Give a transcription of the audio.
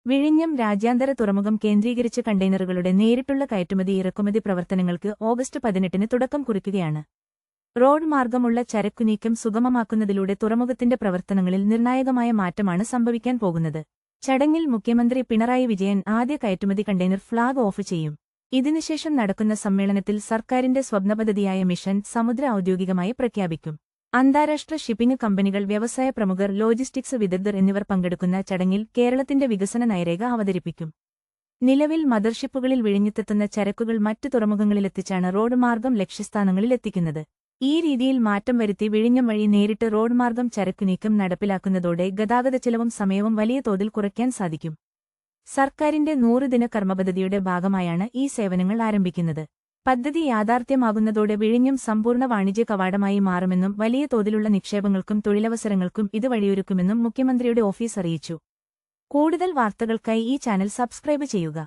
വിഴിഞ്ഞം രാജ്യാന്തര തുറമുഖം കേന്ദ്രീകരിച്ച് കണ്ടെയ്നറുകളുടെ നേരിട്ടുള്ള കയറ്റുമതി ഇറക്കുമതി പ്രവർത്തനങ്ങൾക്ക് ഓഗസ്റ്റ് 18-ന് തുടക്കം കുറിക്കുകയാണ്. റോഡ് മാർഗമുള്ള ചരക്കുനീക്കം സുഗമമാക്കുന്നതിലൂടെ തുറമുഖത്തിന്റെ പ്രവർത്തനങ്ങളിൽ നിർണായകമായ മാറ്റമാണ് സംഭവിക്കാൻ പോകുന്നത്. ചടങ്ങിൽ മുഖ്യമന്ത്രി പിണറായി വിജയൻ ആദ്യ കയറ്റുമതി കണ്ടെയ്നർ ഫ്ളാഗ് ഓഫ് ചെയ്യും. ഇതിനുശേഷം നടക്കുന്ന സമ്മേളനത്തിൽ സർക്കാരിന്റെ സ്വപ്നപദ്ധതിയായ മിഷൻ സമുദ്ര ഔദ്യോഗികമായി പ്രഖ്യാപിക്കും. അന്താരാഷ്ട്ര ഷിപ്പിംഗ് കമ്പനികൾ, വ്യവസായ പ്രമുഖർ, ലോജിസ്റ്റിക്സ് വിദഗ്ധർ എന്നിവർ പങ്കെടുക്കുന്ന ചടങ്ങിൽ കേരളത്തിന്റെ വികസന നയരേഖ അവതരിപ്പിക്കും. നിലവിൽ മദർഷിപ്പുകളിൽ വിഴിഞ്ഞത്തെത്തുന്ന ചരക്കുകൾ മറ്റു തുറമുഖങ്ങളിലെത്തിച്ചാണ് റോഡ് മാർഗം ലക്ഷ്യസ്ഥാനങ്ങളിലെത്തിക്കുന്നത്. ഈ രീതിയിൽ മാറ്റം വരുത്തി വിഴിഞ്ഞം വഴി നേരിട്ട് റോഡ് മാർഗം ചരക്കുനീക്കം നടപ്പിലാക്കുന്നതോടെ ഗതാഗതച്ചെലവും സമയവും വലിയ തോതിൽ കുറയ്ക്കാൻ സാധിക്കും. സർക്കാരിന്റെ 100-ദിന കർമ്മപദ്ധതിയുടെ ഭാഗമായാണ് ഈ സേവനങ്ങൾ ആരംഭിക്കുന്നത്. പദ്ധതി യാഥാർത്ഥ്യമാകുന്നതോടെ വിഴിഞ്ഞം സമ്പൂർണ്ണ വാണിജ്യ കവാടമായി മാറുമെന്നും വലിയ തോതിലുള്ള നിക്ഷേപങ്ങൾക്കും തൊഴിലവസരങ്ങൾക്കും ഇത് വഴിയൊരുക്കുമെന്നും മുഖ്യമന്ത്രിയുടെ ഓഫീസ് അറിയിച്ചു. കൂടുതൽ വാർത്തകൾക്കായി ഈ ചാനൽ സബ്സ്ക്രൈബ് ചെയ്യുക.